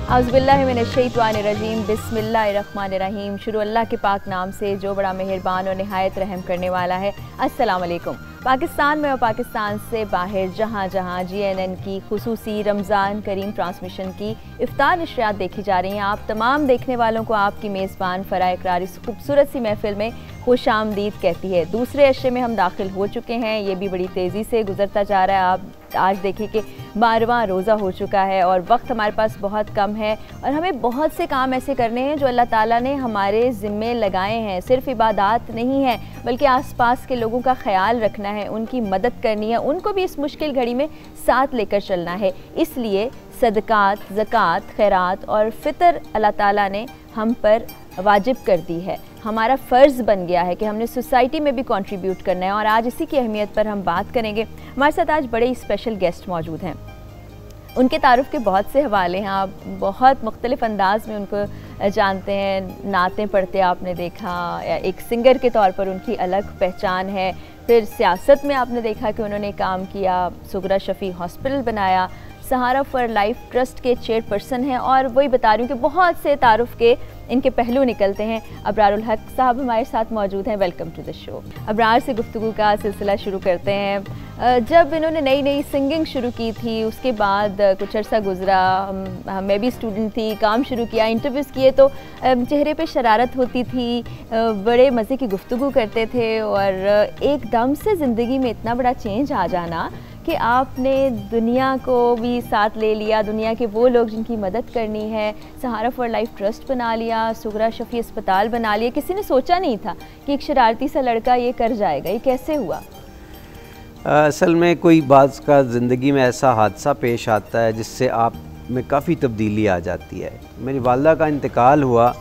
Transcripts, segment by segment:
औज़ुबिल्लाहिमिनश्शैतानिर्रजीम बिस्मिल्लाहिर्रहमानिर्रहीम। शुरू अल्लाह के पाक नाम से जो बड़ा मेहरबान और निहायत रहम करने वाला है। अस्सलाम वालेकुम। पाकिस्तान में और पाकिस्तान से बाहर जहाँ जहाँ GNN की खुसूसी रमज़ान करीम ट्रांसमिशन की इफ्तार नशरियात देखी जा रही हैं, आप तमाम देखने वालों को आपकी मेज़बान फ़राह इक़रार इस खूबसूरत सी महफ़िल में खुशामदीद कहती है। दूसरे अशरे में हम दाखिल हो चुके हैं, ये भी बड़ी तेज़ी से गुजरता जा रहा है। आप आज देखिए कि 12वां रोज़ा हो चुका है और वक्त हमारे पास बहुत कम है और हमें बहुत से काम ऐसे करने हैं जो अल्लाह ताला ने हमारे ज़िम्मे लगाए हैं। सिर्फ इबादत नहीं है बल्कि आसपास के लोगों का ख्याल रखना है, उनकी मदद करनी है, उनको भी इस मुश्किल घड़ी में साथ लेकर चलना है। इसलिए सदक़ात, ज़कात, खैरात और फ़ितर अल्लाह ताला ने हम पर वाजिब कर दी है। हमारा फ़र्ज़ बन गया है कि हमने सोसाइटी में भी कंट्रीब्यूट करना है और आज इसी की अहमियत पर हम बात करेंगे। हमारे साथ आज बड़े स्पेशल गेस्ट मौजूद हैं। उनके तारुफ़ के बहुत से हवाले हैं, आप बहुत मुख्तलिफ़ अंदाज़ में उनको जानते हैं। नातें पढ़ते आपने देखा, या एक सिंगर के तौर पर उनकी अलग पहचान है। फिर सियासत में आपने देखा कि उन्होंने काम किया, सुगरा शफ़ी हॉस्पिटल बनाया, सहारा फॉर लाइफ ट्रस्ट के चेयरपर्सन हैं और वही बता रही हूँ कि बहुत से तारुफ़ के इनके पहलू निकलते हैं। अबरारुल हक साहब हमारे साथ मौजूद हैं। Welcome to the show. Abrar से गुफ्तगू का सिलसिला शुरू करते हैं। जब इन्होंने नई नई सिंगिंग शुरू की थी, उसके बाद कुछ अर्सा गुजरा, मैं भी स्टूडेंट थी, काम शुरू किया, इंटरव्यूज़ किए तो चेहरे पे शरारत होती थी, बड़े मज़े की गुफ्तगू करते थे और एकदम से ज़िंदगी में इतना बड़ा चेंज आ जाना कि आपने दुनिया को भी साथ ले लिया, दुनिया के वो लोग जिनकी मदद करनी है, सहारा फॉर लाइफ ट्रस्ट बना लिया, सुगरा शफ़ी अस्पताल बना लिया। किसी ने सोचा नहीं था कि एक शरारती सा लड़का ये कर जाएगा। ये कैसे हुआ? असल में कोई बात का ज़िंदगी में ऐसा हादसा पेश आता है जिससे आप में काफ़ी तब्दीली आ जाती है। मेरी वालदा का इंतकाल हुआ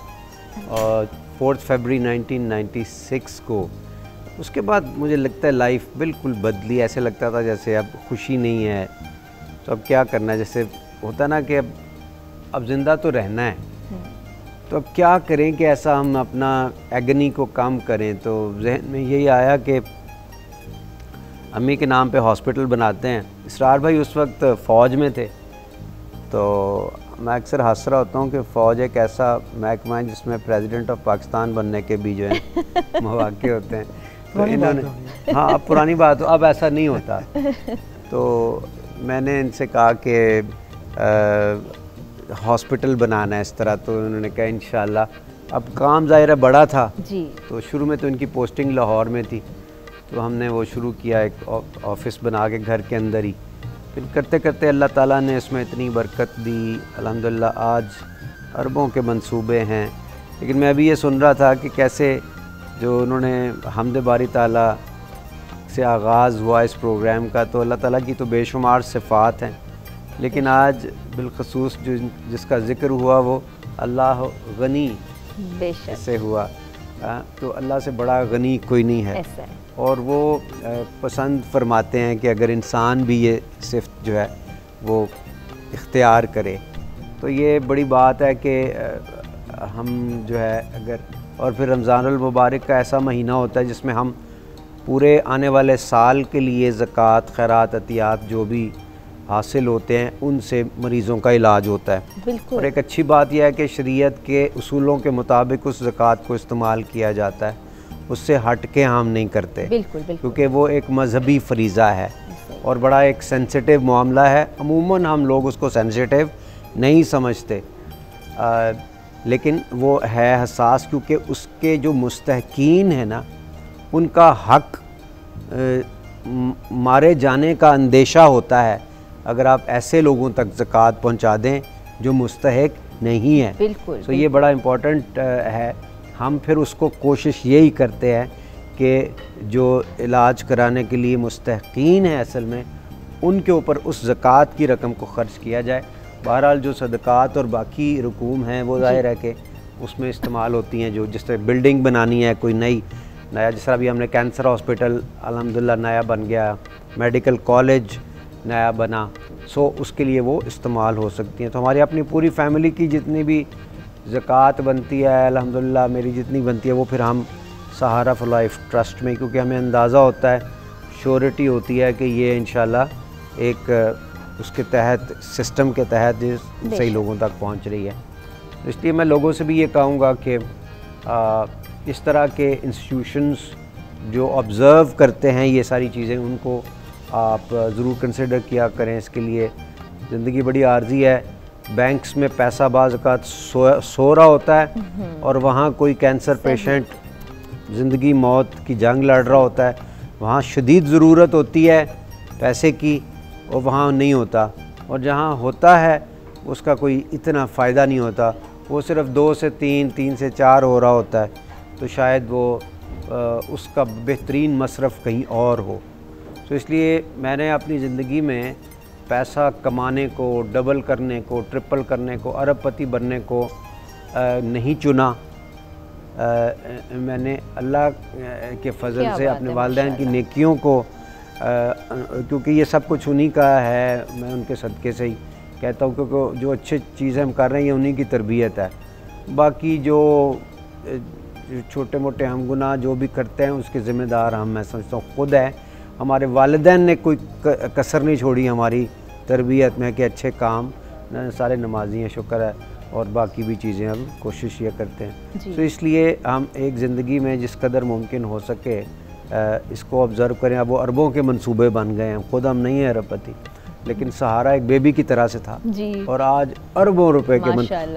और 4 फरवरी 1996 को। उसके बाद मुझे लगता है लाइफ बिल्कुल बदली। ऐसे लगता था जैसे अब खुशी नहीं है तो अब क्या करना है, जैसे होता ना कि अब ज़िंदा तो रहना है तो अब क्या करें कि ऐसा हम अपना एगनी को कम करें। तो जहन में यही आया कि अम्मी के नाम पे हॉस्पिटल बनाते हैं। इसरार भाई उस वक्त फ़ौज में थे, तो मैं अक्सर हंस रहा होता हूँ कि फ़ौज एक ऐसा महकमा है जिसमें प्रेसिडेंट ऑफ पाकिस्तान बनने के भी जो है मौके होते हैं। तो इन्होंने, हाँ अब पुरानी बात हो, अब ऐसा नहीं होता। तो मैंने इनसे कहा कि हॉस्पिटल बनाना है इस तरह, तो उन्होंने कहा इंशाल्लाह। अब काम ज़ाहिर है बड़ा था जी, तो शुरू में तो इनकी पोस्टिंग लाहौर में थी, तो हमने वो शुरू किया एक ऑफ़िस बना के घर के अंदर ही। फिर करते करते अल्लाह ताला ने इसमें इतनी बरकत दी, अल्हम्दुलिल्लाह आज अरबों के मंसूबे हैं। लेकिन मैं अभी ये सुन रहा था कि कैसे जो उन्होंने हम्द बारी ताला से आगाज़ हुआ इस प्रोग्राम का, तो अल्लाह ताला की तो बेशुमार सिफ़ात हैं, लेकिन आज बिलखसूस जो जिसका ज़िक्र हुआ वो अल्लाह गनी से हुआ। तो अल्लाह से बड़ा गनी कोई नहीं है। और वो पसंद फरमाते हैं कि अगर इंसान भी ये सिफ़त जो है वो इख्तियार करे तो ये बड़ी बात है कि हम जो है अगर, और फिर रमज़ानुल मुबारक का ऐसा महीना होता है जिसमें हम पूरे आने वाले साल के लिए ज़कात, खैरात, अतियात जो भी हासिल होते हैं उनसे मरीज़ों का इलाज होता है। बिल्कुल। और एक अच्छी बात यह है कि शरीयत के उसूलों के मुताबिक उस ज़कात को इस्तेमाल किया जाता है, उससे हट के हम नहीं करते। बिल्कुल, बिल्कुल। क्योंकि वो एक मजहबी फ़रीज़ा है और बड़ा एक सेंसिटिव मामला है। अमूमन हम लोग उसको सेंसिटिव नहीं समझते, लेकिन वो है हसास, क्योंकि उसके जो मुस्तहकीन है ना, उनका हक मारे जाने का अंदेशा होता है अगर आप ऐसे लोगों तक ज़कात पहुंचा दें जो मुस्तहक नहीं है। बिल्कुल। तो ये बड़ा इम्पोर्टेंट है। हम फिर उसको कोशिश यही करते हैं कि जो इलाज कराने के लिए मुस्तहकीन है असल में, उनके ऊपर उस ज़कात की रकम को ख़र्च किया जाए। बहरहाल जो सदक़ात और बाकी रकूम हैं वो ज़ाहिर है कि उसमें इस्तेमाल होती हैं। जो जिस तरह बिल्डिंग बनानी है कोई नया, जिस तरह अभी हमने कैंसर हॉस्पिटल अल्हम्दुलिल्लाह नया बन गया, मेडिकल कॉलेज नया बना, सो उसके लिए वो इस्तेमाल हो सकती हैं। तो हमारी अपनी पूरी फैमिली की जितनी भी ज़कात बनती है अल्हम्दुलिल्लाह, मेरी जितनी बनती है वो फिर हम सहारा फॉर लाइफ ट्रस्ट में, क्योंकि हमें अंदाज़ा होता है, श्योरिटी होती है कि ये इंशाल्लाह एक उसके तहत, सिस्टम के तहत सही लोगों तक पहुंच रही है। इसलिए मैं लोगों से भी ये कहूँगा कि इस तरह के इंस्टीट्यूशंस जो ऑब्ज़र्व करते हैं ये सारी चीज़ें, उनको आप ज़रूर कंसिडर किया करें। इसके लिए ज़िंदगी बड़ी आर्जी है, बैंक्स में पैसा बाज़ औक़ात सो रहा होता है और वहाँ कोई कैंसर पेशेंट ज़िंदगी मौत की जंग लड़ रहा होता है, वहाँ शदीद ज़रूरत होती है पैसे की और वहाँ नहीं होता, और जहाँ होता है उसका कोई इतना फ़ायदा नहीं होता, वो सिर्फ 2 से 3, 3 से 4 हो रहा होता है, तो शायद वो उसका बेहतरीन मसरफ़ कहीं और हो। तो इसलिए मैंने अपनी ज़िंदगी में पैसा कमाने को, डबल करने को, ट्रिपल करने को, अरबपति बनने को नहीं चुना। मैंने अल्लाह के फजल से अपने वालिदैन की नेकियों को, क्योंकि ये सब कुछ उन्हीं का है, मैं उनके सदक़े से ही कहता हूँ, क्योंकि जो अच्छी चीज़ें हम कर रहे हैं ये उन्हीं की तरबियत है। बाकी जो छोटे मोटे हम गुनाह जो भी करते हैं उसके ज़िम्मेदार हम, मैं समझता हूँ, खुद है। हमारे वालिदैन ने कोई कसर नहीं छोड़ी हमारी तरबियत में कि अच्छे काम, सारे नमाजी हैं, शुक्र है, और बाकी भी चीज़ें हम कोशिश ये करते हैं। तो इसलिए हम एक ज़िंदगी में जिस कदर मुमकिन हो सके इसको ऑब्ज़र्व करें। अब वो अरबों के मंसूबे बन गए हैं, खुद हम नहीं हैं अरबपति, लेकिन सहारा एक बेबी की तरह से था जी। और आज अरबों रुपए के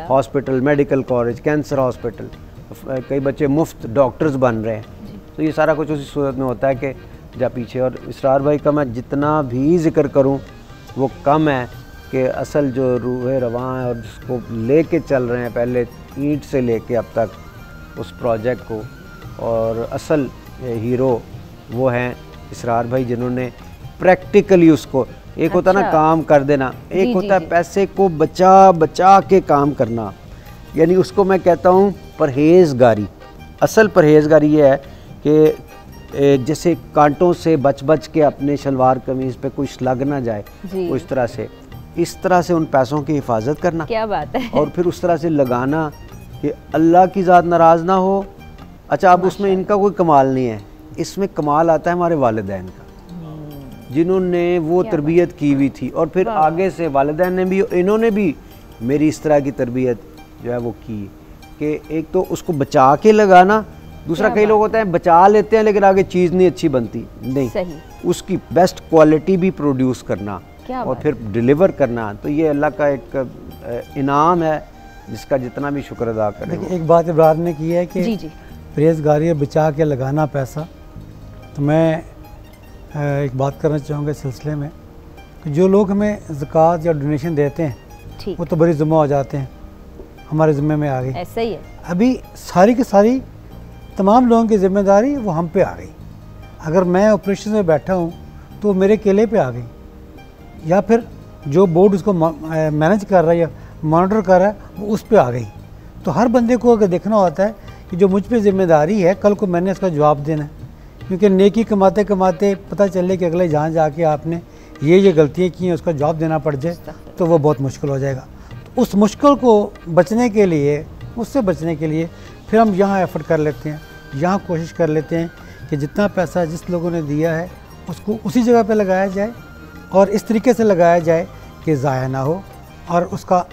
hospital, medical college, cancer hospital, कई बच्चे मुफ्त डॉक्टर्स बन रहे हैं। तो ये सारा कुछ उसी सूरत में होता है कि जब पीछे, और इसरार भाई का मैं जितना भी जिक्र करूं वो कम है कि असल जो रूह रवां है और जिसको लेके चल रहे हैं पहले ईंट से लेके अब तक उस प्रोजेक्ट को, और असल हीरो वो हैं इसरार भाई, जिन्होंने प्रैक्टिकली उसको, एक होता ना काम कर देना, एक होता है पैसे को बचा बचा के काम करना, यानी उसको मैं कहता हूँ परहेज़गारी। असल परहेज़गारी ये है कि जैसे कांटों से बच बच के अपने शलवार कमीज़ पे कुछ लग ना जाए, उस तरह से, इस तरह से उन पैसों की हिफाजत करना। क्या बात है। और फिर उस तरह से लगाना कि अल्लाह की ज़ात नाराज़ ना हो। अच्छा, अब उसमें इनका कोई कमाल नहीं है, इसमें कमाल आता है हमारे वालिदैन का, जिन्होंने वो तरबियत की हुई थी, और फिर आगे से वालिदैन ने भी, इन्होंने भी मेरी इस तरह की तरबियत जो है वो की कि एक तो उसको बचा के लगाना, दूसरा कई लोग होते हैं बचा लेते हैं लेकिन आगे चीज़ नहीं अच्छी बनती, नहीं सही, उसकी बेस्ट क्वालिटी भी प्रोड्यूस करना और फिर डिलीवर करना। तो ये अल्लाह का एक इनाम है जिसका जितना भी शुक्र अदा करें। एक बात इब्रार ने की है कि परहेज़गारी बचा के लगाना पैसा, तो मैं एक बात करना चाहूँगा इस सिलसिले में कि जो लोग हमें ज़कात या डोनेशन देते हैं वो तो बड़ी ज़िम्मा हो जाते हैं, हमारे ज़िम्मे में आ गई। ऐसा ही है, अभी सारी की सारी तमाम लोगों की ज़िम्मेदारी वो हम पे आ गई। अगर मैं ऑपरेशन में बैठा हूँ तो मेरे केले पे आ गई, या फिर जो बोर्ड उसको मैनेज कर रहा है या मॉनिटर कर रहा है वो उस पे आ गई। तो हर बंदे को अगर देखना होता है कि जो मुझ पे ज़िम्मेदारी है, कल को मैंने इसका जवाब देना है, क्योंकि नेकी कमाते कमाते पता चले कि अगले जहाँ जाके आपने ये गलतियाँ की हैं उसका जवाब देना पड़ जाए तो वो बहुत मुश्किल हो जाएगा। तो उस मुश्किल को बचने के लिए, उससे बचने के लिए फिर हम यहाँ एफर्ट कर लेते हैं, यहाँ कोशिश कर लेते हैं कि जितना पैसा जिस लोगों ने दिया है उसको उसी जगह पे लगाया जाए और इस तरीके से लगाया जाए कि ज़ाया ना हो और उसका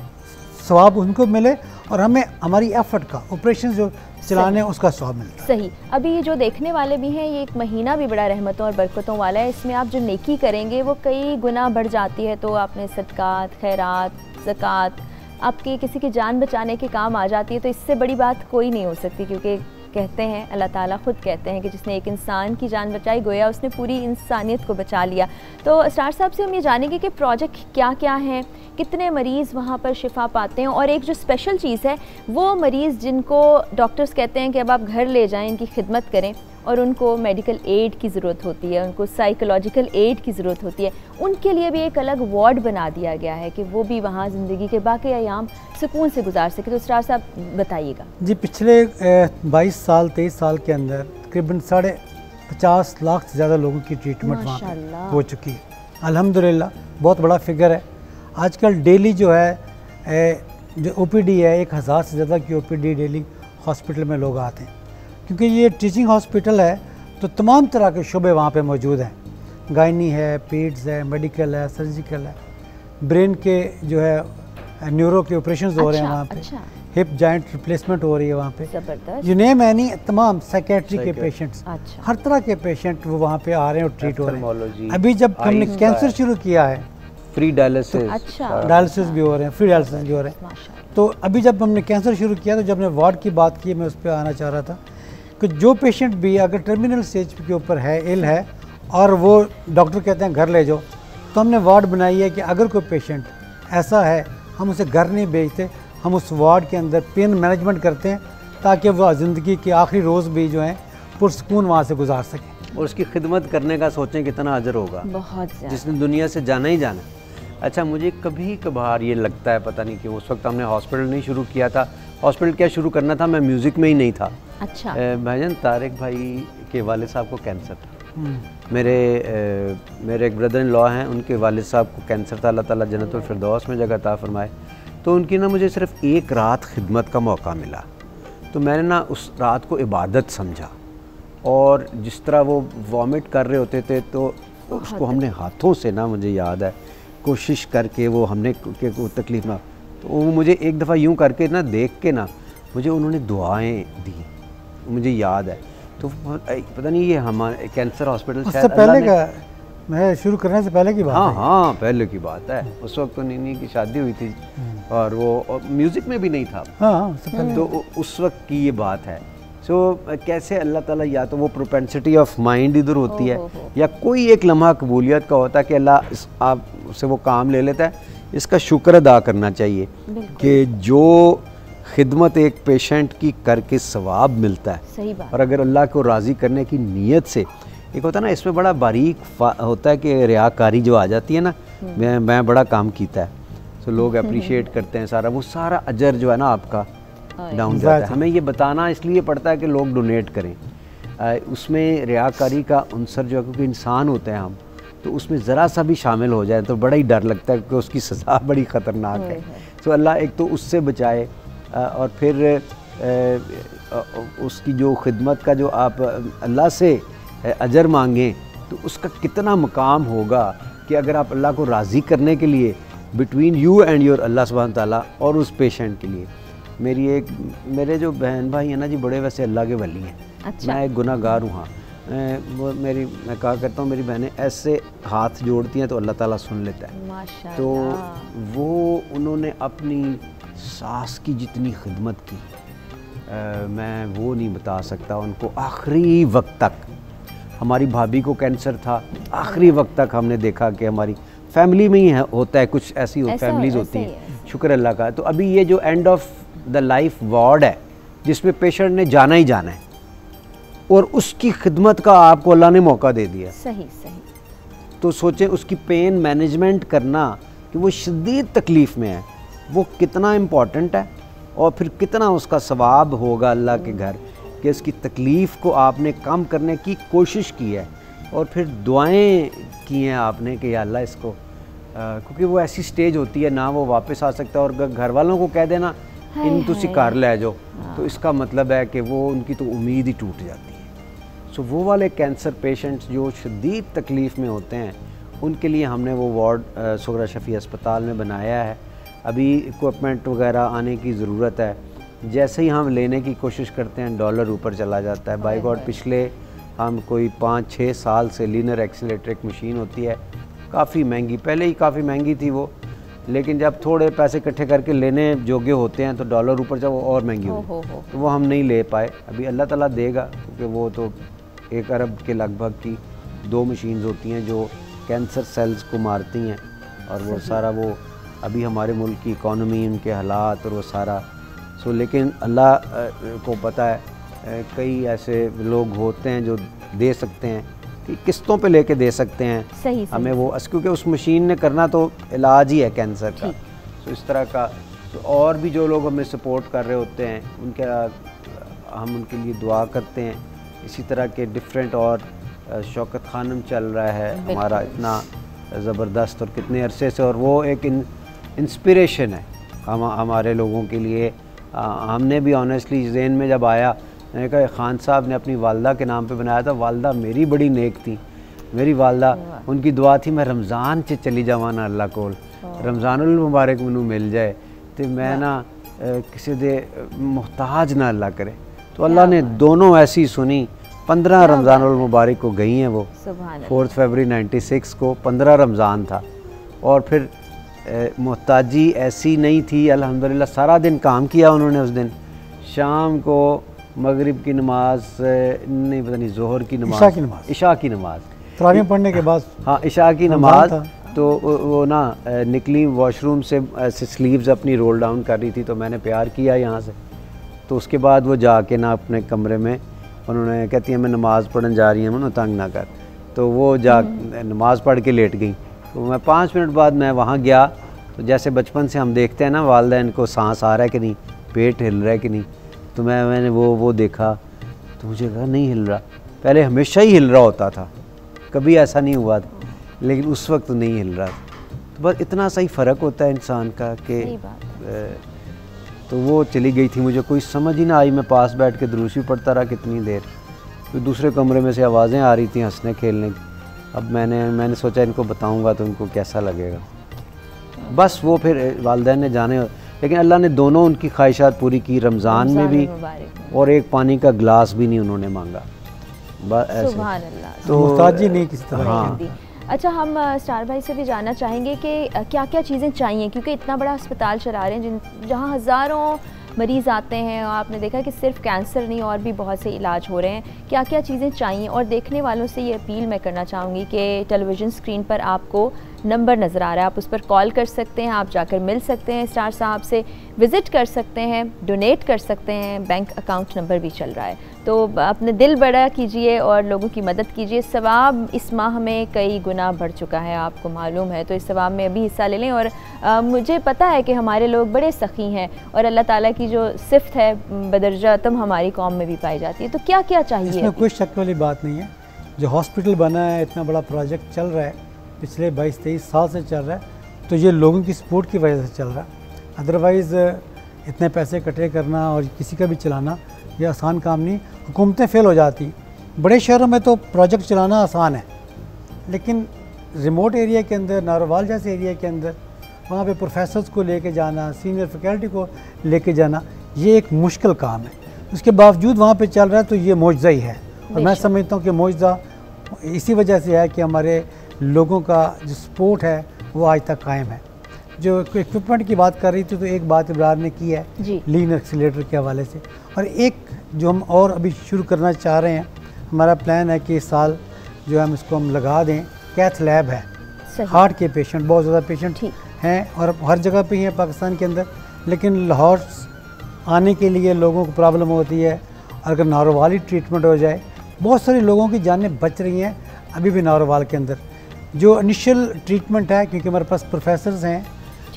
सवाब उनको मिले और हमें हमारी एफर्ट का ऑपरेशन जो चलाने उसका सवाब मिलता है। सही। अभी ये जो देखने वाले भी हैं, ये एक महीना भी बड़ा रहमतों और बरकतों वाला है, इसमें आप जो नेकी करेंगे वो कई गुना बढ़ जाती है। तो आपने सदकात, खैरात, ज़कात, आपकी किसी की जान बचाने के काम आ जाती है, तो इससे बड़ी बात कोई नहीं हो सकती, क्योंकि कहते हैं, अल्लाह ताला खुद कहते हैं कि जिसने एक इंसान की जान बचाई गोया उसने पूरी इंसानियत को बचा लिया। तो स्टार साहब से हम ये जानेंगे कि प्रोजेक्ट क्या क्या हैं, कितने मरीज़ वहाँ पर शिफा पाते हैं, और एक जो स्पेशल चीज़ है वो मरीज़ जिनको डॉक्टर्स कहते हैं कि अब आप घर ले जाएं, इनकी खिदमत करें, और उनको मेडिकल एड की ज़रूरत होती है, उनको साइकोलॉजिकल एड की ज़रूरत होती है, उनके लिए भी एक अलग वार्ड बना दिया गया है कि वो भी वहाँ ज़िंदगी के बाकी अयाम सुकून से गुजार सके। तो स्टार साहब बताइएगा। जी, पिछले 22 साल 23 साल के अंदर तकरीबन 50 लाख से ज़्यादा लोगों की ट्रीटमेंट वहाँ हो चुकी है। अल्हम्दुलिल्लाह बहुत बड़ा फिगर है। आजकल डेली जो है जो OPD है, 1000 से ज़्यादा की OPD डेली हॉस्पिटल में लोग आते हैं, क्योंकि ये टीचिंग हॉस्पिटल है तो तमाम तरह के शुबे वहाँ पे मौजूद हैं। गायनी है, पेड्स है, मेडिकल है, सर्जिकल है, ब्रेन के जो है न्यूरो के ऑपरेशन हो रहे हैं वहाँ पे, हिप जॉइंट रिप्लेसमेंट हो रही है वहाँ पे, यू नेम एनी, तमाम साइकेट्री के पेशेंट्स, हर तरह के पेशेंट वो वहाँ पे आ रहे हैं और ट्रीट हो रहे हैं। अभी जब हमने कैंसर शुरू किया है, फ्री डायलिसिस, डायलिसिस भी हो रहे हैं, फ्री डायलिसिस भी हो रहे हैं। तो अभी जब हमने कैंसर शुरू किया तो जब हमने वार्ड की बात की, मैं उस पर आना चाह रहा था कि जो पेशेंट भी अगर टर्मिनल स्टेज के ऊपर है, इल है, और वो डॉक्टर कहते हैं घर ले जाओ, तो हमने वार्ड बनाई है कि अगर कोई पेशेंट ऐसा है, हम उसे घर नहीं भेजते, हम उस वार्ड के अंदर पेन मैनेजमेंट करते हैं ताकि वह ज़िंदगी के आखिरी रोज़ भी जो हैं पुरसकून वहाँ से गुजार सकें। और उसकी खिदमत करने का सोचें कितना अजर होगा, बहुत ज़्यादा, जिसने दुनिया से जाना ही जाना। अच्छा, मुझे कभी कभार ये लगता है, पता नहीं क्यों, उस वक्त हमने हॉस्पिटल नहीं शुरू किया था, हॉस्पिटल क्या शुरू करना था, मैं म्यूज़िक में ही नहीं था। अच्छा। भाईजान तारिक भाई के वालिद साहब को कैंसर था, मेरे एक ब्रदर इन लॉ हैं, उनके वालिद साहब को कैंसर था, अल्लाह ताला जन्नतुल फिरदौस में जगह अता फरमाए। तो उनकी ना मुझे सिर्फ एक रात खिदमत का मौका मिला, तो मैंने ना उस रात को इबादत समझा, और जिस तरह वो वॉमिट कर रहे होते थे तो उसको हमने हाथों से ना, मुझे याद है, कोशिश करके वो हमने कि वो तकलीफ़ ना, तो वो मुझे एक दफ़ा यूँ करके ना देख के ना मुझे उन्होंने दुआएं दी, मुझे याद है। तो पता नहीं ये हमारे कैंसर हॉस्पिटल उससे पहले का, मैं शुरू करने से पहले की बात है। हाँ, पहले की बात है। उस वक्त तो नीनी की शादी हुई थी और वो म्यूज़िक में भी नहीं था। तो उस वक्त की ये बात है। सो कैसे अल्लाह ताला, या तो वो प्रोपेंसिटी ऑफ माइंड इधर होती है, या कोई एक लम्हा कबूलियत का होता है कि अल्लाह आप से वो काम ले लेता है। इसका शुक्र अदा करना चाहिए कि जो खिदमत एक पेशेंट की करके सवाब मिलता है, सही बात। और अगर अल्लाह को राज़ी करने की नीयत से, एक होता है ना इसमें बड़ा बारीक होता है कि रियाकारी जो आ जाती है ना, मैं बड़ा काम कीता है, तो लोग अप्रिशिएट करते हैं, सारा वो सारा अजर जो है ना आपका डाउन जाता है। हमें ये बताना इसलिए पड़ता है कि लोग डोनेट करें। उसमें रियाकारी का अंसर जो है, क्योंकि इंसान होते हैं हम, तो उसमें ज़रा सा भी शामिल हो जाए तो बड़ा ही डर लगता है कि उसकी सज़ा बड़ी ख़तरनाक है। तो अल्लाह एक तो उससे बचाए, और फिर उसकी जो खिदमत का जो आप अल्लाह से अजर मांगें, तो उसका कितना मकाम होगा कि अगर आप अल्लाह को राज़ी करने के लिए बिटवीन यू एंड योर अल्लाह सुब्हान ताला और उस पेशेंट के लिए। मेरे जो बहन भाई हैं ना जी, बड़े वैसे अल्लाह के वली हैं। अच्छा। मैं एक गुनाहगार हूँ। हाँ, मैं कहा करता हूँ, मेरी बहनें ऐसे हाथ जोड़ती हैं तो अल्लाह ताला सुन लेता है। माशाअल्लाह। तो वो उन्होंने अपनी सास की जितनी खिदमत की, मैं वो नहीं बता सकता उनको। आखिरी वक्त तक, हमारी भाभी को कैंसर था, आखिरी वक्त तक हमने देखा कि हमारी फैमिली में ही होता है, कुछ ऐसी फैमिलीज़ होती हैं, शुक्र अल्लाह का। तो अभी ये जो end of the life ward है, जिसमें पेशेंट ने जाना ही जाना है, और उसकी खिदमत का आपको अल्लाह ने मौका दे दिया। सही। तो सोचें उसकी पेन मैनेजमेंट करना, कि वो शदीद तकलीफ़ में है, वो कितना इम्पॉर्टेंट है, और फिर कितना उसका सवाब होगा अल्लाह के घर, कि इसकी तकलीफ़ को आपने कम करने की कोशिश की है, और फिर दुआएं की हैं आपने कि या अल्लाह इसको, क्योंकि वो ऐसी स्टेज होती है ना वो वापस आ सकता है, और घर वालों को कह देना इन तुसी घर ले जाओ, तो इसका मतलब है कि वो उनकी तो उम्मीद ही टूट जाती है। सो वो वाले कैंसर पेशेंट्स जो शदीद तकलीफ़ में होते हैं, उनके लिए हमने वो वार्ड सुगरा शफ़ी अस्पताल में बनाया है। अभी इक्विपमेंट वगैरह आने की ज़रूरत है, जैसे ही हम लेने की कोशिश करते हैं डॉलर ऊपर चला जाता है। बाय गॉड, पिछले हम कोई 5-6 साल से लीनर एक्सीलरेटर एक मशीन होती है, काफ़ी महंगी, पहले ही काफ़ी महंगी थी वो, लेकिन जब थोड़े पैसे इकट्ठे करके लेने जोगे होते हैं तो डॉलर ऊपर जब वो और महंगी हुई, तो वो हम नहीं ले पाए। अभी अल्लाह ताला देगा, क्योंकि वो तो 1 अरब के लगभग की 2 मशीन्स होती हैं जो कैंसर सेल्स को मारती हैं, और वो सारा वो अभी हमारे मुल्क की इकॉनमी, उनके हालात और वो सारा लेकिन अल्लाह को पता है, कई ऐसे लोग होते हैं जो दे सकते हैं, कि किस्तों पे लेके दे सकते हैं। सही। हमें वो, क्योंकि उस मशीन ने करना तो इलाज ही है कैंसर का। तो इस तरह का, तो और भी जो लोग हमें सपोर्ट कर रहे होते हैं, हम उनके लिए दुआ करते हैं। इसी तरह के डिफरेंट, और शौकत खानम चल रहा है हमारा इतना ज़बरदस्त, और कितने अरसे से, और वो एक इंस्पिरेशन है हमारे लोगों के लिए। हमने भी ऑनेस्टली जहन में जब आया, मैंने कहा खान साहब ने अपनी वालदा के नाम पे बनाया था, वालदा मेरी बड़ी नेक थी, मेरी वालदा, उनकी दुआ थी मैं रमज़ान से चली जावा ना अल्लाह कोल, रमज़ानुल मुबारक मैनू मिल जाए तो मैं ना किसी दे मुहताज ना अल्लाह करे। तो अल्लाह ने दोनों ऐसी सुनी। 15 रमज़ानुल मुबारक को गई हैं वो, 4 फरवरी 96 को 15 रमज़ान था। और फिर मुहताजी ऐसी नहीं थी, अल्हम्दुलिल्लाह सारा दिन काम किया उन्होंने उस दिन। शाम को मगरिब की नमाज नहीं, पता नहीं ज़ोहर की नमाज, इशा की नमाज तरावीह पढ़ने के बाद, हाँ इशा की नमाज, तो वो ना निकली वॉशरूम से स्लीव्स अपनी रोल डाउन कर रही थी, तो मैंने प्यार किया यहाँ से। तो उसके बाद वो जाके ना अपने कमरे में उन्होंने कहती है मैं नमाज़ पढ़ने जा रही हूँ, तंग ना कर। तो वो जा नमाज़ पढ़ के लेट गई। तो मैं 5 मिनट बाद मैं वहाँ गया, तो जैसे बचपन से हम देखते हैं ना वालिदैन को सांस आ रहा है कि नहीं, पेट हिल रहा है कि नहीं, तो मैंने वो देखा, तो मुझे कहा नहीं हिल रहा। पहले हमेशा ही हिल रहा होता था, कभी ऐसा नहीं हुआ था, लेकिन उस वक्त नहीं हिल रहा था। तो बस इतना सा ही फ़र्क होता है इंसान का कि तो वो चली गई थी, मुझे कोई समझ ही ना आई। मैं पास बैठ के दुरूसी पढ़ता रहा कितनी देर। तो दूसरे कमरे में से आवाज़ें आ रही थी हंसने खेलने की। अब मैंने सोचा इनको बताऊंगा तो इनको कैसा लगेगा। बस वो फिर वालिदैन ने जाने, लेकिन अल्लाह ने दोनों उनकी ख्वाहिशात पूरी की, रमज़ान में भी, और एक पानी का गिलास भी नहीं उन्होंने मांगा। बस ऐसे तो मुहताजी नहीं किसी तरह। हाँ। अच्छा, हम स्टार भाई से भी जानना चाहेंगे कि क्या क्या चीज़ें चाहिए, क्योंकि इतना बड़ा अस्पताल चला रहे हैं जहाँ हज़ारों मरीज़ आते हैं, और आपने देखा कि सिर्फ कैंसर नहीं और भी बहुत से इलाज हो रहे हैं। क्या क्या चीज़ें चाहिए? और देखने वालों से ये अपील मैं करना चाहूँगी कि टेलीविज़न स्क्रीन पर आपको नंबर नज़र आ रहा है, आप उस पर कॉल कर सकते हैं, आप जाकर मिल सकते हैं स्टार साहब से, विज़िट कर सकते हैं, डोनेट कर सकते हैं, बैंक अकाउंट नंबर भी चल रहा है। तो अपने दिल बड़ा कीजिए और लोगों की मदद कीजिए। सवाब इस माह में कई गुना बढ़ चुका है, आपको मालूम है, तो इस सवाब में अभी हिस्सा ले लें। और मुझे पता है कि हमारे लोग बड़े सखी हैं, और अल्लाह ताला की जो सिफ़त है बदरजा तम हमारी कौम में भी पाई जाती है। तो क्या क्या चाहिए? इसमें कोई शक वाली बात नहीं है। जो हॉस्पिटल बना है, इतना बड़ा प्रोजेक्ट चल रहा है, पिछले 22-23 साल से चल रहा है, तो ये लोगों की सपोर्ट की वजह से चल रहा है। अदरवाइज़ इतने पैसे इकट्ठे करना और किसी का भी चलाना ये आसान काम नहीं, हुकूमतें फेल हो जाती। बड़े शहरों में तो प्रोजेक्ट चलाना आसान है, लेकिन रिमोट एरिया के अंदर, नारोवाल जैसे एरिया के अंदर, वहाँ पे प्रोफेसर्स को लेके जाना, सीनियर फैकल्टी को लेके जाना, ये एक मुश्किल काम है। उसके बावजूद वहाँ पे चल रहा है, तो ये मौजज़ा ही है। और मैं समझता हूँ कि मौजज़ा इसी वजह से है कि हमारे लोगों का जो सपोर्ट है वो आज तक कायम है। जो इक्विपमेंट की बात कर रही थी, तो एक बात इब्रार ने की है लीन एक्सीलेटर के हवाले से, और एक जो हम और अभी शुरू करना चाह रहे हैं, हमारा प्लान है कि इस साल जो हम इसको हम लगा दें, कैथ लैब है। हार्ट के पेशेंट बहुत ज़्यादा पेशेंट हैं और हर जगह पे ही हैं पाकिस्तान के अंदर, लेकिन लाहौर आने के लिए लोगों को प्रॉब्लम होती है। अगर नारोवाली ट्रीटमेंट हो जाए, बहुत सारे लोगों की जानें बच रही हैं अभी भी नारोवाल के अंदर। जो इनिशियल ट्रीटमेंट है, क्योंकि हमारे पास प्रोफेसर्स हैं,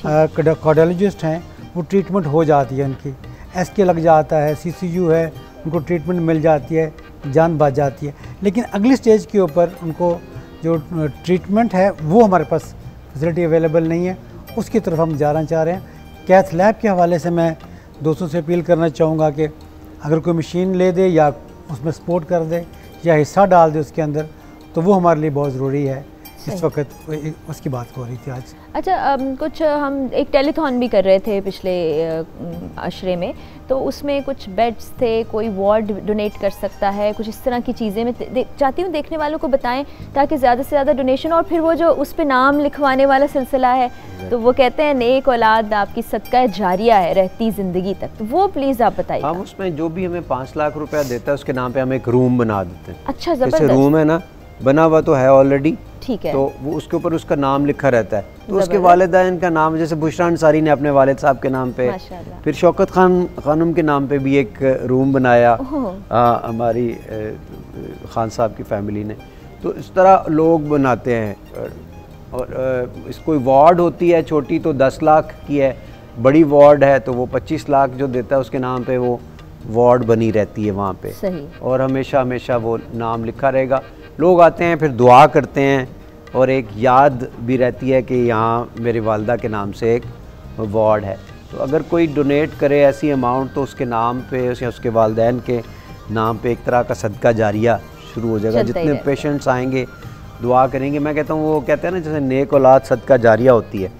कार्डियोलॉजिस्ट हैं, वो ट्रीटमेंट हो जाती है उनकी, एसके लग जाता है, सीसीयू है, उनको ट्रीटमेंट मिल जाती है, जान बच जाती है। लेकिन अगली स्टेज के ऊपर उनको जो ट्रीटमेंट है वो हमारे पास फैसिलिटी अवेलेबल नहीं है, उसकी तरफ हम जाना चाह रहे हैं। कैथ लैब के हवाले से मैं दोस्तों से अपील करना चाहूँगा कि अगर कोई मशीन ले दे या उसमें सपोर्ट कर दे या हिस्सा डाल दे उसके अंदर, तो वो हमारे लिए बहुत ज़रूरी है। इस वक्त उसकी बात हो रही थी आज। अच्छा, कुछ हम एक टेलीथॉन भी कर रहे थे पिछले अशरे में, तो उसमें कुछ बेड्स थे, कोई वार्ड डोनेट कर सकता है, कुछ इस तरह की चीज़ें मैं चाहती हूँ देखने वालों को बताएं, ताकि ज़्यादा से ज़्यादा डोनेशन। और फिर वो जो उस पर नाम लिखवाने वाला सिलसिला है, तो वो कहते हैं नेक औलाद आपकी सदका जारिया है रहती ज़िंदगी तक, तो वो प्लीज़ आप बताइए। हम उसमें जो भी हमें 5 लाख रुपया देता है, उसके नाम पे हम एक रूम बना देते हैं। अच्छा, ज़बरदस्त। रूम है ना, बना हुआ तो है ऑलरेडी, ठीक है, तो वो उसके ऊपर उसका नाम लिखा रहता है। तो उसके वालिदैन का नाम, जैसे बुशरा अंसारी ने अपने वालिद साहब के नाम पे, फिर शौकत खानम के नाम पे भी एक रूम बनाया हमारी खान साहब की फैमिली ने। तो इस तरह लोग बनाते हैं। और इस कोई वार्ड होती है छोटी तो 10 लाख की है, बड़ी वार्ड है तो वो 25 लाख जो देता है उसके नाम पे वो वार्ड बनी रहती है वहाँ पे। सही। और हमेशा हमेशा वो नाम लिखा रहेगा। लोग आते हैं, फिर दुआ करते हैं, और एक याद भी रहती है कि यहाँ मेरी वालदा के नाम से एक वार्ड है। तो अगर कोई डोनेट करे ऐसी अमाउंट, तो उसके नाम पे या उसके वालिदैन के नाम पे एक तरह का सदका जारिया शुरू हो जाएगा। जितने पेशेंट्स आएंगे दुआ करेंगे, मैं कहता हूँ वो कहते हैं ना जैसे नेक औलाद सदका जारिया होती है,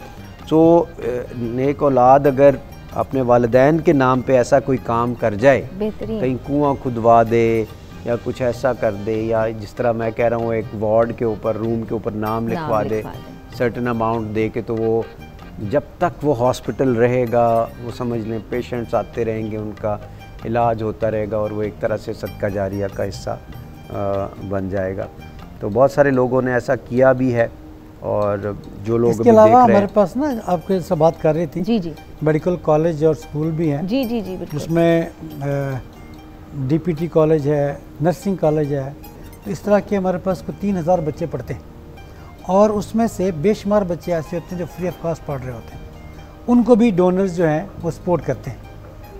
तो नेक औलाद अगर अपने वालिदैन के नाम पे ऐसा कोई काम कर जाए, कहीं कुआं खुदवा दे या कुछ ऐसा कर दे, या जिस तरह मैं कह रहा हूँ एक वार्ड के ऊपर, रूम के ऊपर नाम लिखवा दे सर्टेन अमाउंट दे के, तो वो जब तक वो हॉस्पिटल रहेगा, वो समझ लें पेशेंट्स आते रहेंगे, उनका इलाज होता रहेगा और वो एक तरह से सदका जारिया का हिस्सा बन जाएगा। तो बहुत सारे लोगों ने ऐसा किया भी है। और जो लोग इसके अलावा हमारे पास ना, आपके से बात कर रही थी, जी जी, मेडिकल कॉलेज और स्कूल भी हैं। जी जी जी, उसमें डीपीटी कॉलेज है, नर्सिंग कॉलेज है। तो इस तरह के हमारे पास को 3000 बच्चे पढ़ते हैं और उसमें से बेशुमार बच्चे ऐसे होते हैं जो फ्री ऑफ कॉस्ट पढ़ रहे होते हैं। उनको भी डोनर्स जो हैं वो सपोर्ट करते हैं।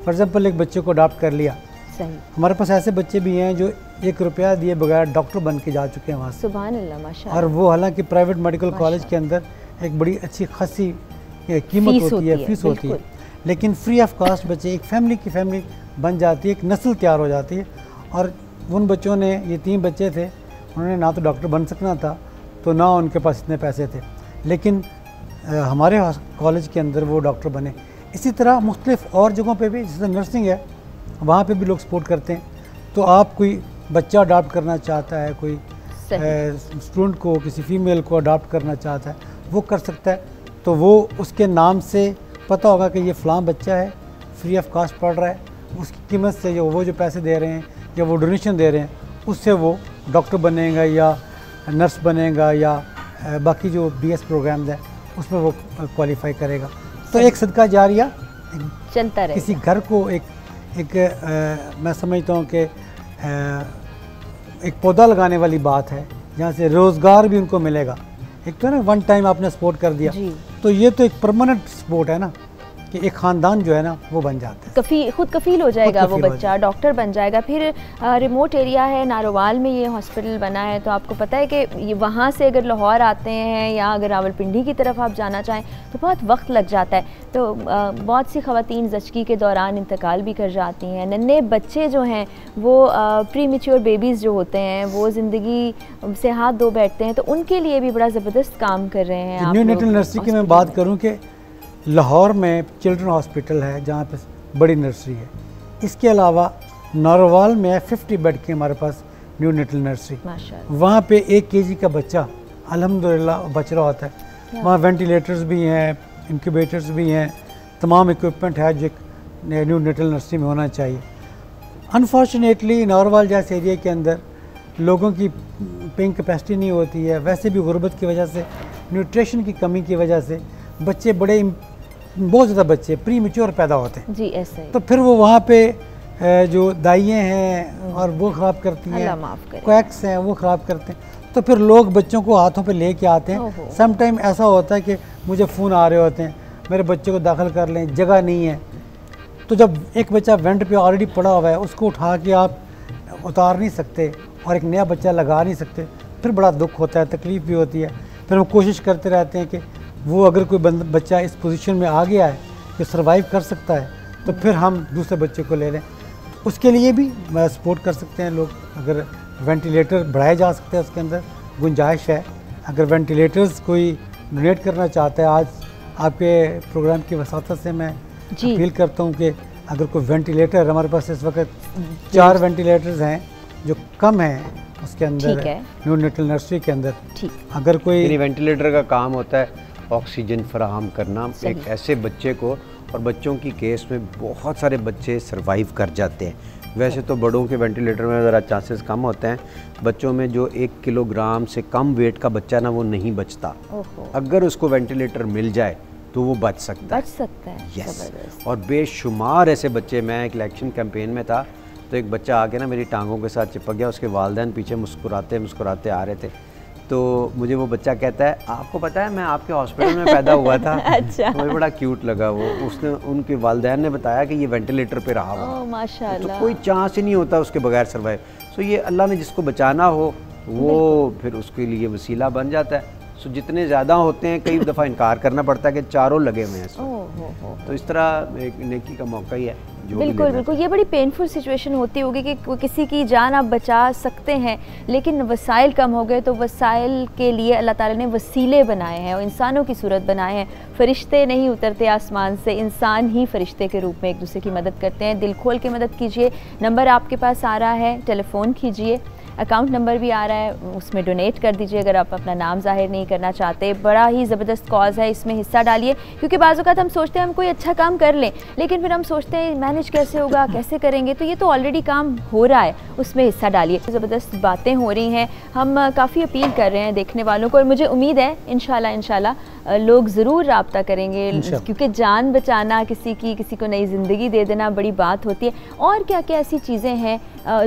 फॉर एग्जांपल एक बच्चे को अडॉप्ट कर लिया, सही। हमारे पास ऐसे बच्चे भी हैं जो 1 रुपया दिए बगैर डॉक्टर बन के जा चुके हैं वहाँ से। सुभान अल्लाह, माशाअल्लाह। और वो हालांकि प्राइवेट मेडिकल कॉलेज के अंदर एक बड़ी अच्छी खासी कीमत होती है, फीस होती है, लेकिन फ्री ऑफ कॉस्ट बच्चे, एक फैमिली की फैमिली बन जाती है, एक नस्ल तैयार हो जाती है। और उन बच्चों ने, ये 3 बच्चे थे, उन्होंने ना तो डॉक्टर बन सकना था, तो ना उनके पास इतने पैसे थे, लेकिन हमारे कॉलेज के अंदर वो डॉक्टर बने। इसी तरह मुख्तलिफ और जगहों पे भी, जैसे नर्सिंग है, वहाँ पे भी लोग सपोर्ट करते हैं। तो आप कोई बच्चा अडॉप्ट करना चाहता है, कोई स्टूडेंट को, किसी फीमेल को अडॉप्ट करना चाहता है, वो कर सकता है। तो वो उसके नाम से पता होगा कि ये फ़लाँ बच्चा है, फ्री ऑफ कॉस्ट पढ़ रहा है, उसकी कीमत से वो जो पैसे दे रहे हैं या वो डोनेशन दे रहे हैं, उससे वो डॉक्टर बनेगा या नर्स बनेगा या बाकी जो BS प्रोग्राम्स है उसमें वो क्वालिफाई करेगा। तो एक सदका जारिया चलता रहे। किसी घर को एक मैं समझता हूँ कि एक पौधा लगाने वाली बात है, जहाँ से रोज़गार भी उनको मिलेगा। एक तो ना वन टाइम आपने सपोर्ट कर दिया, तो ये तो एक परमानेंट सपोर्ट है ना, कि एक ख़ानदान जो है ना वो बन जाता है, खुद कफील हो जाएगा, वो बच्चा डॉक्टर बन जाएगा। फिर रिमोट एरिया है, नारोवाल में ये हॉस्पिटल बना है, तो आपको पता है कि वहाँ से अगर लाहौर आते हैं या अगर रावलपिंडी की तरफ आप जाना चाहें तो बहुत वक्त लग जाता है। तो बहुत सी ख़वातीन ज़चगी के दौरान इंतकाल भी कर जाती हैं। नन्हे बच्चे जो हैं वो प्री मैच्योर बेबीज़ जो होते हैं वो ज़िंदगी से हाथ धो बैठते हैं, तो उनके लिए भी बड़ा ज़बरदस्त काम कर रहे हैं। न्यूनेटल नर्सरी की मैं बात करूँ कि लाहौर में चिल्ड्रन हॉस्पिटल है जहाँ पे बड़ी नर्सरी है। इसके अलावा नारोवाल में 50 बेड की हमारे पास न्यूनेटल नर्सरी, वहाँ पे 1 kg का बच्चा अल्हम्दुलिल्लाह बच रहा होता है। वहाँ वेंटिलेटर्स भी हैं, इंक्यूबेटर्स भी हैं, तमाम इक्विपमेंट है जो न्यूनेटल नर्सरी में होना चाहिए। अनफॉर्चुनेटली नारोवाल जैसे एरिया के अंदर लोगों की पेइंग कैपेसिटी नहीं होती है, वैसे भी गुर्बत की वजह से, न्यूट्रिशन की कमी की वजह से बच्चे बहुत ज़्यादा बच्चे प्री मैच्योर पैदा होते हैं जी, ऐसे। तो फिर वो वहाँ पे जो दाइयाँ हैं और वो ख़राब करती हैं, क्वैक्स हैं वो ख़राब करते हैं। तो फिर लोग बच्चों को हाथों पे लेके आते हैं। सम टाइम ऐसा होता है कि मुझे फ़ोन आ रहे होते हैं, मेरे बच्चे को दाखिल कर लें, जगह नहीं है। तो जब एक बच्चा वेंट पे ऑलरेडी पड़ा हुआ है, उसको उठा के आप उतार नहीं सकते और एक नया बच्चा लगा नहीं सकते, फिर बड़ा दुख होता है, तकलीफ़ भी होती है। फिर हम कोशिश करते रहते हैं कि वो अगर कोई बच्चा इस पोजीशन में आ गया है कि सर्वाइव कर सकता है, तो फिर हम दूसरे बच्चे को ले लें। उसके लिए भी सपोर्ट कर सकते हैं लोग। अगर वेंटिलेटर बढ़ाए जा सकते हैं, उसके अंदर गुंजाइश है। अगर वेंटिलेटर्स कोई डोनेट करना चाहता है, आज आपके प्रोग्राम की वसातत से मैं अपील करता हूँ कि अगर कोई वेंटिलेटर, हमारे पास इस वक्त 4 वेंटिलेटर्स हैं जो कम हैं उसके अंदर न्यूनेटल नर्सरी के अंदर। अगर कोई वेंटिलेटर का काम होता है ऑक्सीजन फराहम करना एक ऐसे बच्चे को, और बच्चों की केस में बहुत सारे बच्चे सरवाइव कर जाते हैं। वैसे तो बड़ों के वेंटिलेटर में ज़रा चांसेस कम होते हैं, बच्चों में जो 1 किलोग्राम से कम वेट का बच्चा ना वो नहीं बचता। अगर उसको वेंटिलेटर मिल जाए तो वो बच सकता है। यस। और बेशुमार ऐसे बच्चे, मैं एक इलेक्शन कैंपेन में था तो एक बच्चा आके ना मेरी टांगों के साथ चिपक गया, उसके वालिदैन पीछे मुस्कुराते मुस्कुराते आ रहे थे। तो मुझे वो बच्चा कहता है, आपको पता है मैं आपके हॉस्पिटल में पैदा हुआ था। अच्छा। मुझे बड़ा क्यूट लगा वो। उसने, उनके वालिदैन ने बताया कि ये वेंटिलेटर पे रहा हुआ। माशाल्लाह। तो कोई चांस ही नहीं होता उसके बगैर सर्वाइव। सो ये अल्लाह ने जिसको बचाना हो वो फिर उसके लिए वसीला बन जाता है। सो जितने ज़्यादा होते हैं कई दफ़ा इनकार करना पड़ता है कि चारों लगे हुए हैं। तो इस तरह एक नेकी का मौका ही है। बिल्कुल बिल्कुल, ये बड़ी पेनफुल सिचुएशन होती होगी कि किसी की जान आप बचा सकते हैं लेकिन वसाइल कम हो गए, तो वसाइल के लिए अल्लाह ताला ने वसीले बनाए हैं और इंसानों की सूरत बनाए हैं। फरिश्ते नहीं उतरते आसमान से, इंसान ही फरिश्ते के रूप में एक दूसरे की मदद करते हैं। दिल खोल के मदद कीजिए। नंबर आपके पास आ रहा है, टेलीफोन कीजिए, अकाउंट नंबर भी आ रहा है, उसमें डोनेट कर दीजिए अगर आप अपना नाम जाहिर नहीं करना चाहते। बड़ा ही ज़बरदस्त कॉज है, इसमें हिस्सा डालिए, क्योंकि बाज़ औक़ात हम सोचते हैं हम कोई अच्छा काम कर लें लेकिन फिर हम सोचते हैं मैनेज कैसे होगा, कैसे करेंगे, तो ये तो ऑलरेडी काम हो रहा है, उसमें हिस्सा डालिए। ज़बरदस्त बातें हो रही हैं, हम काफ़ी अपील कर रहे हैं देखने वालों को और मुझे उम्मीद है इंशाल्लाह लोग ज़रूर रब्ता करेंगे, क्योंकि जान बचाना, किसी को नई ज़िंदगी दे देना बड़ी बात होती है। और क्या क्या ऐसी चीज़ें हैं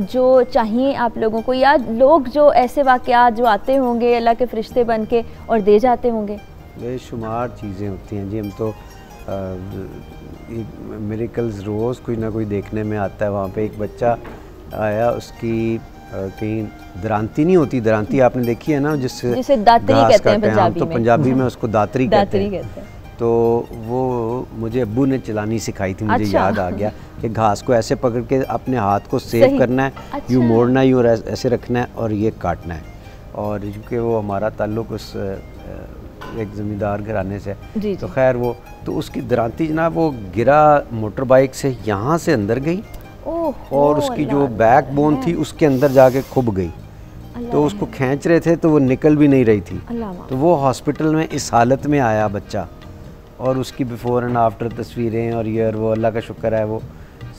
जो चाहिए आप लोगों को, या लोग जो ऐसे वाक़यात जो आते होंगे अल्लाह के फरिश्ते बन के और दे जाते होंगे? बेशुमार चीज़ें होती हैं जी। हम तो मिरेकल्स रोज़ कोई ना कोई देखने में आता है। वहाँ पे एक बच्चा आया, उसकी कहीं दरांती नहीं होती, दरांती आपने देखी है ना, जिसे दातरी कहते हैं पंजाबी में। तो पंजाबी में उसको दातरी कहते हैं। तो वो मुझे अब्बू ने चलानी सिखाई थी, मुझे याद आ गया कि घास को ऐसे पकड़ के अपने हाथ को सेव करना है, यूँ मोड़ना है, यूँ ऐसे रखना है और ये काटना है। और क्योंकि वो हमारा ताल्लुक़ उस एक ज़मींदार घराने से है, तो खैर वो तो उसकी दरांती जनाब वो गिरा मोटर बाइक से, यहाँ से अंदर गई और उसकी जो बैक बोन थी उसके अंदर जाके खुब गई। तो उसको खींच रहे थे तो वो निकल भी नहीं रही थी। तो वो हॉस्पिटल में इस हालत में आया बच्चा, और उसकी बिफ़ोर एंड आफ्टर तस्वीरें और ये और वो, अल्लाह का शुक्र है वो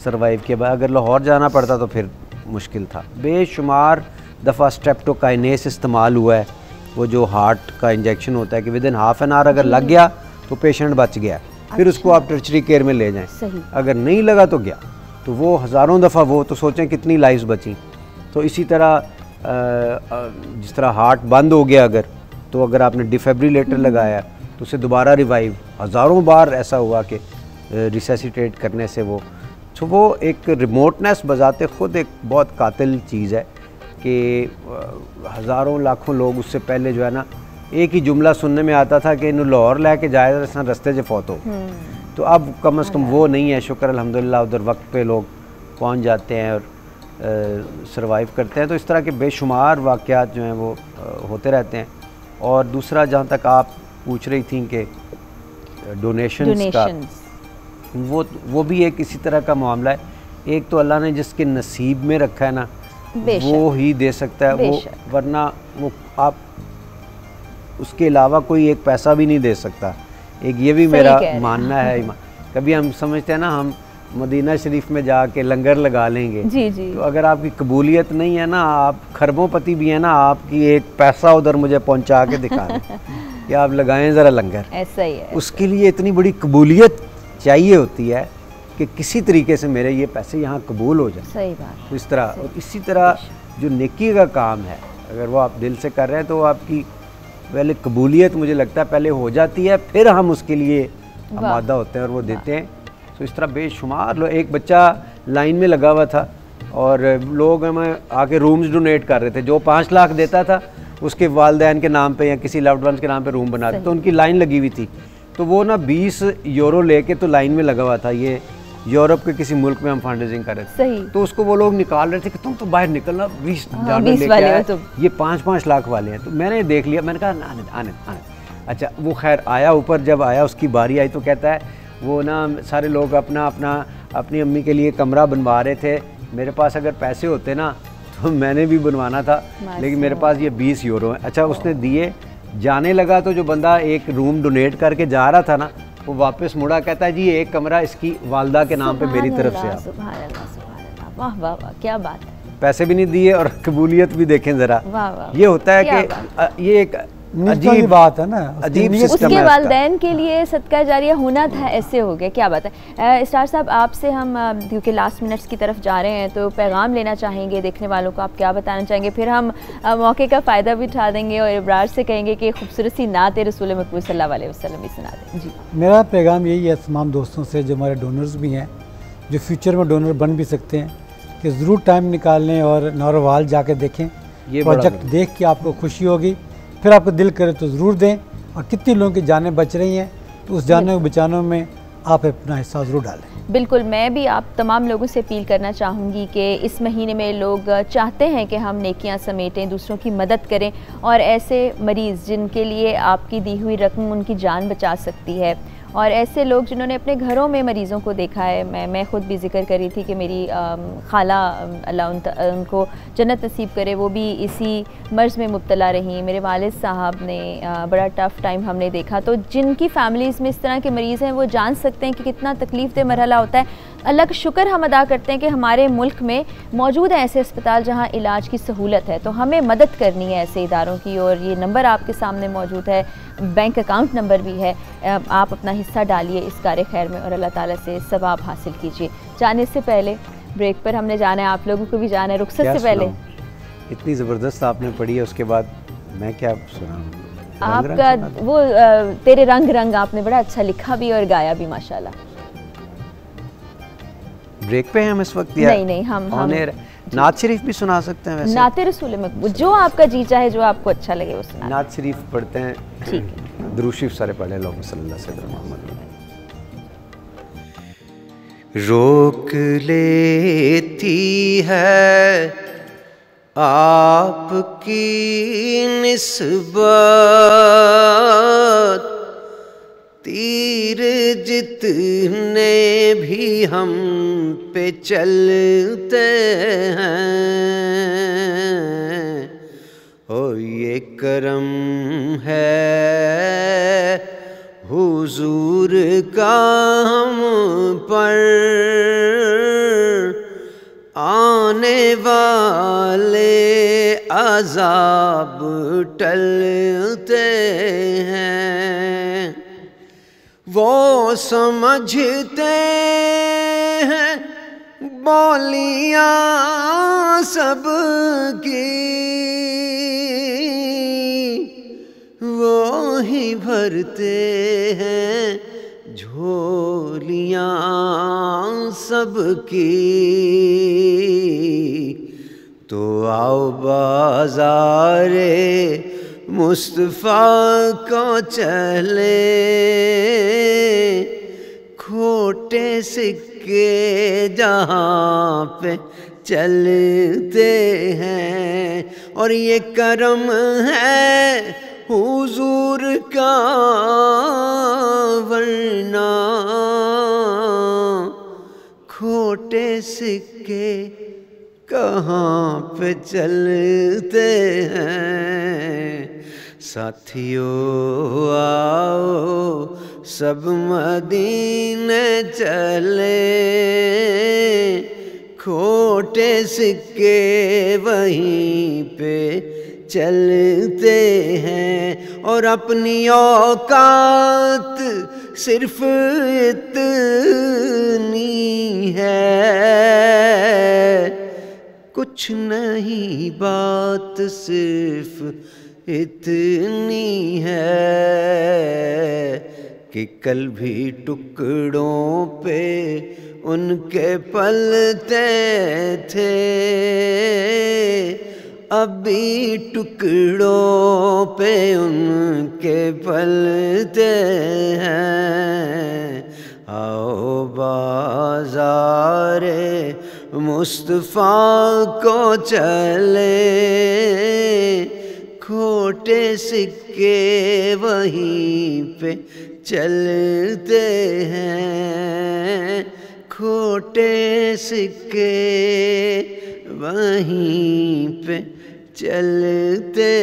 सर्वाइव किया। अगर लाहौर जाना पड़ता तो फिर मुश्किल था। बेशुमार दफ़ा स्ट्रेप्टोकाइनेस इस्तेमाल हुआ है, वो जो हार्ट का इंजेक्शन होता है कि with in half an hour अगर लग गया तो पेशेंट बच गया, फिर उसको आप टर्शरी केयर में ले जाएं। अगर नहीं लगा तो गया, तो वो हज़ारों दफ़ा, वो तो सोचें कितनी लाइफ्स बची। तो इसी तरह जिस तरह हार्ट बंद हो गया अगर, तो अगर आपने डिफिब्रिलेटर लगाया तो उसे दोबारा रिवाइव, हज़ारों बार ऐसा हुआ कि रिसेसिटेट करने से वो, तो वो एक रिमोटनेस बजाते ख़ुद एक बहुत कातिल चीज़ है कि हज़ारों लाखों लोग उससे पहले जो है ना, एक ही जुमला सुनने में आता था कि इन्हों लाहौर लैके जाए रस्ते से फौत हो। तो अब कम से कम वो नहीं है, शुक्र अल्हम्दुलिल्लाह, उधर वक्त पे लोग पहुंच जाते हैं और सरवाइव करते हैं। तो इस तरह के बेशुमार वाक़यात जो हैं वो होते रहते हैं। और दूसरा, जहाँ तक आप पूछ रही थी कि डोनेशंस का, वो भी एक इसी तरह का मामला है। एक तो अल्लाह ने जिसके नसीब में रखा है ना, वो ही दे सकता है, वो वरना वो आप उसके अलावा कोई एक पैसा भी नहीं दे सकता। एक ये भी मेरा मानना है। कभी हम समझते हैं ना, हम मदीना शरीफ में जाके लंगर लगा लेंगे, तो अगर आपकी कबूलियत नहीं है ना, आप खरबोंपति भी है ना, आपकी एक पैसा उधर मुझे पहुंचा के दिखा दें कि आप लगाएं ज़रा लंगर, ऐसा ही है। उसके लिए इतनी बड़ी कबूलियत चाहिए होती है कि किसी तरीके से मेरे ये पैसे यहाँ कबूल हो जाए। सही बात। तो इस तरह, और इसी तरह जो नेकी का काम है, अगर वो आप दिल से कर रहे हैं तो आपकी पहले कबूलियत मुझे लगता है पहले हो जाती है, फिर हम उसके लिए आमादा होते हैं और वो देते हैं। तो इस तरह बेशुमार लोग, एक बच्चा लाइन में लगा हुआ था और लोग हमें आके रूम्स डोनेट कर रहे थे। जो 5 लाख देता था उसके वालदैन के नाम पे या किसी लव्ड वंस के नाम पे रूम बना, तो उनकी लाइन लगी हुई थी। तो वो ना 20 यूरो लेके तो लाइन में लगा हुआ था। ये यूरोप के किसी मुल्क में हम फंड रेजिंग कर रहे थे, तो उसको वो लोग निकाल रहे थे कि तुम तो बाहर निकलना, 20 लेके आए, ये 5-5 लाख वाले हैं। तो मैंने देख लिया, मैंने कहा आने। अच्छा, वो खैर आया ऊपर, जब आया उसकी बारी आई तो कहता है वो ना सारे लोग अपनी अम्मी के लिए कमरा बनवा रहे थे, मेरे पास अगर पैसे होते ना तो मैंने भी बनवाना था, लेकिन मेरे पास ये 20 यूरो है। अच्छा, उसने दिए, जाने लगा तो जो बंदा एक रूम डोनेट करके जा रहा था ना, वो वापस मुड़ा, कहता है जी एक कमरा इसकी वालदा के नाम पे मेरी तरफ से। सुभान अल्लाह, वाह वाह वाह, क्या बात है। पैसे भी नहीं दिए और कबूलियत भी देखें ज़रा। ये होता है कि ये एक अजीब बात है ना, अजीब सिस्टम है। उसके वालिदैन के लिए सदका जारिया होना था, ऐसे हो गया, क्या बात है। स्टार साहब, आपसे हम क्योंकि लास्ट मिनट्स की तरफ जा रहे हैं, तो पैगाम लेना चाहेंगे देखने वालों को, आप क्या बताना चाहेंगे? फिर हम मौके का फ़ायदा भी उठा देंगे और इब्रार से कहेंगे कि खूबसूरत सी नात रसूल मकबूल सल्लल्लाहु अलैहि वसल्लम भी सुना दें। जी, मेरा पैगाम यही है तमाम दोस्तों से जो हमारे डोनर्स भी हैं, जो फ्यूचर में डोनर बन भी सकते हैं, कि ज़रूर टाइम निकाल लें और नौरवाल जाके देखें। ये प्रोजेक्ट देख के आपको खुशी होगी फिर आपका दिल करे तो ज़रूर दें, और कितनी लोगों की जानें बच रही हैं तो उस जाने को बचाने में आप अपना हिस्सा ज़रूर डालें। बिल्कुल, मैं भी आप तमाम लोगों से अपील करना चाहूँगी कि इस महीने में लोग चाहते हैं कि हम नेकियां समेटें, दूसरों की मदद करें, और ऐसे मरीज़ जिनके लिए आपकी दी हुई रकम उनकी जान बचा सकती है, और ऐसे लोग जिन्होंने अपने घरों में मरीज़ों को देखा है। मैं ख़ुद भी जिक्र कर रही थी कि मेरी खाला, अल्लाह उनको जन्नत नसीब करे, वो भी इसी मर्ज़ में मुब्तला रहीं। मेरे वालिद साहब ने बड़ा टफ़ टाइम हमने देखा। तो जिनकी फ़ैमिलीज़ में इस तरह के मरीज़ हैं वो जान सकते हैं कि कितना तकलीफ़ दे मरहला होता है। अल्लाह का शुक्र हम अदा करते हैं कि हमारे मुल्क में मौजूद हैं ऐसे अस्पताल जहाँ इलाज की सहूलत है, तो हमें मदद करनी है ऐसे इदारों की। और ये नंबर आपके सामने मौजूद है, बैंक अकाउंट नंबर भी है। आप अपना हिस्सा डालिए इस कार्य खैर में और अल्लाह ताला से सवाब हासिल कीजिए। जाने से पहले ब्रेक पर हमने जाना है, आप लोगों को भी जाना है। रुखसत से पहले इतनी ज़बरदस्त आपने पढ़ी है, उसके बाद मैं क्या सुनाऊं? आपका वो तेरे रंग रंग आपने बड़ा अच्छा लिखा भी और गाया भी माशाल्लाह। ब्रेक पे हैं हम इस वक्त? नहीं, हम नात शरीफ भी सुना सकते हैं वैसे? नाते रसूल मकबूल, जो आपका जी चाहे, जो आपको अच्छा लगे वो सुना। नात शरीफ पढ़ते हैं, ठीक है। दुरूद शरीफ सारे पढ़े लोग सल्लल्लाहु अलैहि वसल्लम। रोक लेती है आपकी निस्बत, तीर जितने भी हम पे चलते हैं, ओ ये करम है हुजूर का हम पर, आने वाले अज़ाब टलते हैं। वो समझते हैं बोलियां सबकी, वो ही भरते हैं झोलियां सबकी। तो आओ बाज़ारे मुस्तफ़ा को चले, खोटे सिक्के जहाँ पे चलते हैं, और ये करम है हुजूर का, वरना खोटे सिक्के कहाँ पे चलते हैं। साथियों आओ सब मदीने चले, खोटे सिक्के वहीं पे चलते हैं, और अपनी औकात सिर्फ इतनी है, कुछ नहीं बात सिर्फ इतनी है, कि कल भी टुकड़ों पे उनके पलते थे, अभी टुकड़ों पे उनके पलते हैं। आओ बाज़ारे मुस्तफ़ा को चले, खोटे सिक्के वहीं पे चलते हैं, खोटे सिक्के वहीं पे चलते